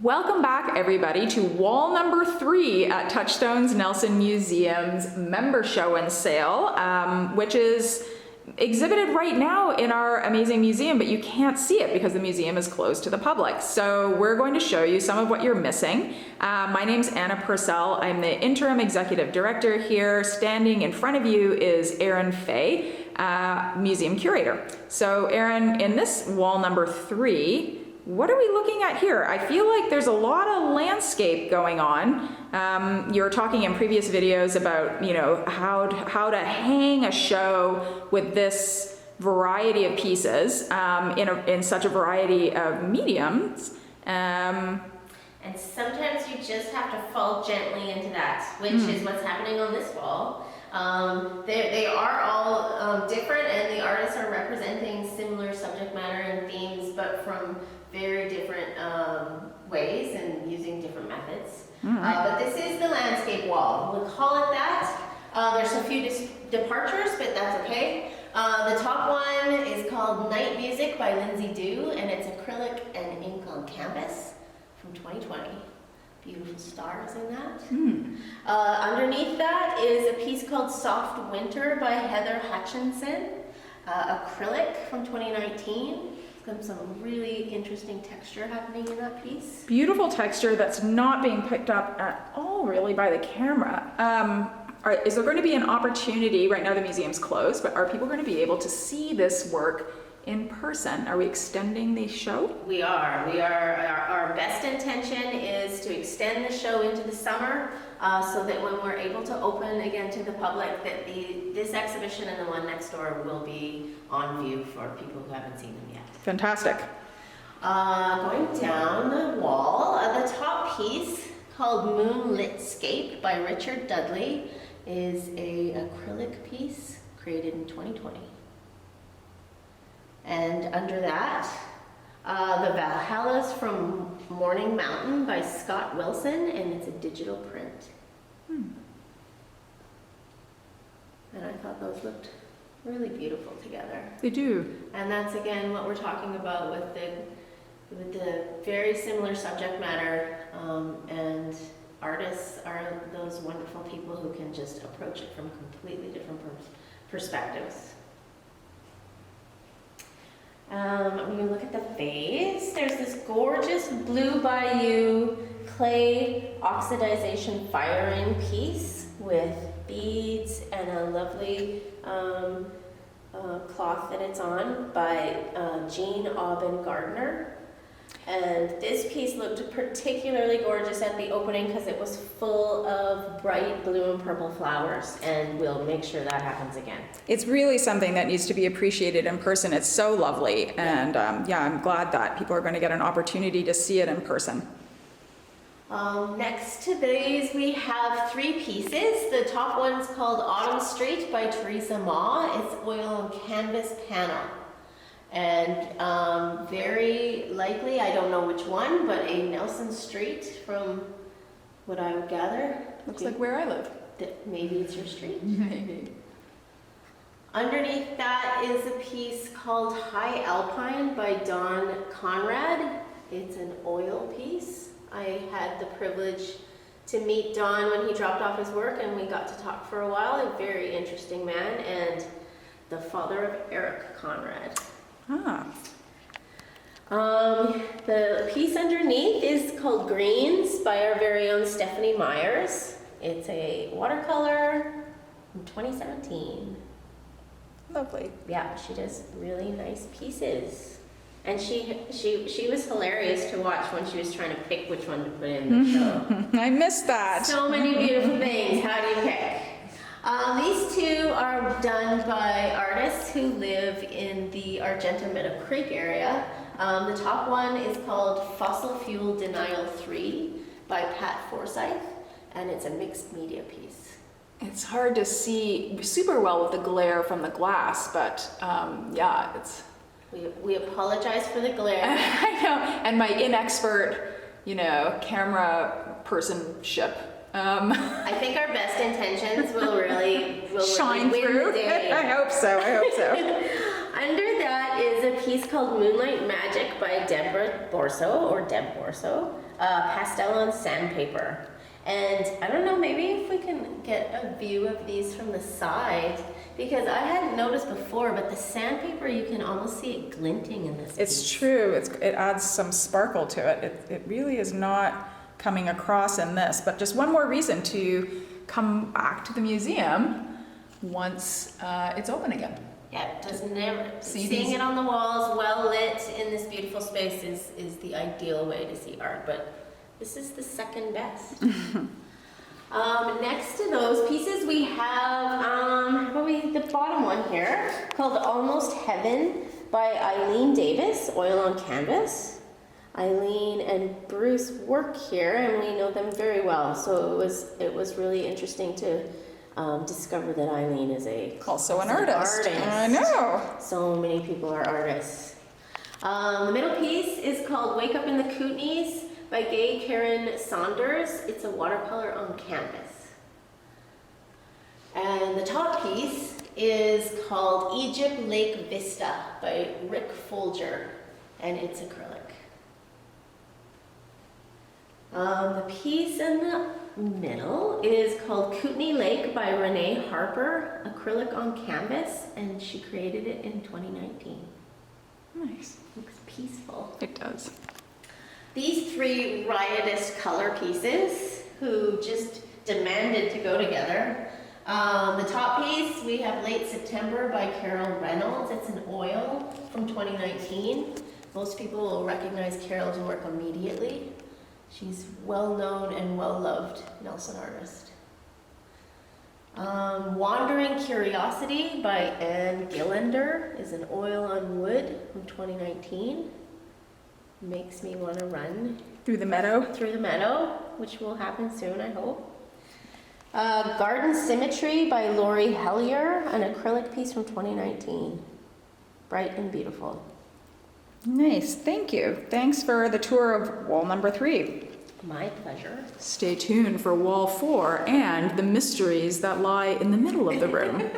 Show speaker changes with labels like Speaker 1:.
Speaker 1: Welcome back, everybody, to wall number 3 at Touchstones Nelson Museum's member show and sale, which is exhibited right now in our amazing museum, but you can't see it because the museum is closed to the public. So we're going to show you some of what you're missing. My name's Anna Purcell. I'm the interim executive director here. Standing in front of you is Arin Fay, museum curator. So Arin, in this wall number 3, what are we looking at here? I feel like there's a lot of landscape going on. You were talking in previous videos about, how to hang a show with this variety of pieces in such a variety of mediums.
Speaker 2: And sometimes you just have to fall gently into that, which is what's happening on this wall. They are all different, and the artists are representing similar subject matter and themes, but from very different ways and using different methods. But this is the landscape wall. We'll call it that. There's a few departures, but that's okay. The top one is called Night Music by Lindsay Dew, and it's acrylic and ink on canvas from 2020. Beautiful stars in that. Underneath that is a piece called Soft Winter by Heather Hutchinson, acrylic from 2019. Some really interesting texture happening in that piece.
Speaker 1: Beautiful texture that's not being picked up at all really by the camera. Is there going to be an opportunity, right now the museum's closed, but are people going to be able to see this work in person? Are we extending the show?
Speaker 2: We are. Our best intention is to extend the show into the summer so that when we're able to open again to the public, that this exhibition and the one next door will be on view for people who haven't seen them yet.
Speaker 1: Fantastic.
Speaker 2: Going down the wall, the top piece called Moonlitscape by Richard Dudley is an acrylic piece created in 2020. And under that, the Valhallas from Morning Mountain by Scott Wilson, and it's a digital print. And I thought those looked really beautiful together.
Speaker 1: They do.
Speaker 2: And that's again what we're talking about with the very similar subject matter, and artists are those wonderful people who can just approach it from completely different perspectives. When you look at the vase, there's this gorgeous Blue Bayou clay oxidization firing piece with beads and a lovely cloth that it's on by Jean Aubin Gardner. And this piece looked particularly gorgeous at the opening because it was full of bright blue and purple flowers, and we'll make sure that happens again.
Speaker 1: It's really something that needs to be appreciated in person. It's so lovely, and I'm glad that people are going to get an opportunity to see it in person.
Speaker 2: Next to these we have 3 pieces. The top one's called Autumn Street by Teresa Ma. It's oil and canvas panel. And very likely, I don't know which one, but a Nelson Street from what I would gather.
Speaker 1: Looks like where I live.
Speaker 2: Maybe it's your street.
Speaker 1: Maybe.
Speaker 2: Underneath that is a piece called High Alpine by Don Conrad. It's an oil piece. I had the privilege to meet Don when he dropped off his work, and we got to talk for a while. A very interesting man, and the father of Eric Conrad. The piece underneath is called Greens by our very own Stephanie Myers. It's a watercolor from 2017.
Speaker 1: Lovely.
Speaker 2: Yeah, she does really nice pieces. And she was hilarious to watch when she was trying to pick which one to put in the show.
Speaker 1: I missed that.
Speaker 2: So many beautiful things. How do you pick? These 2 are done by artists who live in the Argenta Meadow Creek area. The top one is called Fossil Fuel Denial 3 by Pat Forsyth, and it's a mixed media piece.
Speaker 1: It's hard to see super well with the glare from the glass, but it's...
Speaker 2: We apologize for the glare.
Speaker 1: I know, and my inexpert, camera personship.
Speaker 2: I think our best intentions will really
Speaker 1: shine
Speaker 2: win
Speaker 1: through.
Speaker 2: the day.
Speaker 1: I hope so.
Speaker 2: Under that is a piece called Moonlight Magic by Deb Borso, pastel on sandpaper. And I don't know, maybe if we can get a view of these from the side, because I hadn't noticed before, but the sandpaper, you can almost see it glinting in this
Speaker 1: It's
Speaker 2: piece.
Speaker 1: true, it adds some sparkle to it. It really is not coming across in this, but just one more reason to come back to the museum once it's open again.
Speaker 2: Yeah, it does never.
Speaker 1: See
Speaker 2: Seeing
Speaker 1: these-
Speaker 2: it on the walls, well lit in this beautiful space is the ideal way to see art, but this is the second best. Next to those pieces, we have the bottom one here called Almost Heaven by Eileen Davis, oil on canvas. Eileen and Bruce work here, and we know them very well, so it was really interesting to discover that Eileen is
Speaker 1: Also an artist. I know.
Speaker 2: So many people are artists. The middle piece is called Wake Up in the Kootenays by Gay Karen Saunders. It's a watercolor on canvas. And the top piece is called Egypt Lake Vista by Rick Folger, and it's acrylic. The piece in the middle is called Kootenay Lake by Renee Harper, acrylic on canvas, and she created it in 2019.
Speaker 1: Nice.
Speaker 2: Looks peaceful.
Speaker 1: It does.
Speaker 2: These three riotous color pieces who just demanded to go together. The top piece, we have Late September by Carol Reynolds. It's an oil from 2019. Most people will recognize Carol's work immediately. She's well-known and well-loved Nelson artist. Wandering Curiosity by Anne Gillander is an oil on wood from 2019. Makes me want to run
Speaker 1: Through the meadow.
Speaker 2: through the meadow, which will happen soon, I hope. Garden Symmetry by Lori Hellier, an acrylic piece from 2019. Bright and beautiful.
Speaker 1: Nice, thank you. Thanks for the tour of wall number 3.
Speaker 2: My pleasure.
Speaker 1: Stay tuned for wall 4 and the mysteries that lie in the middle of the room.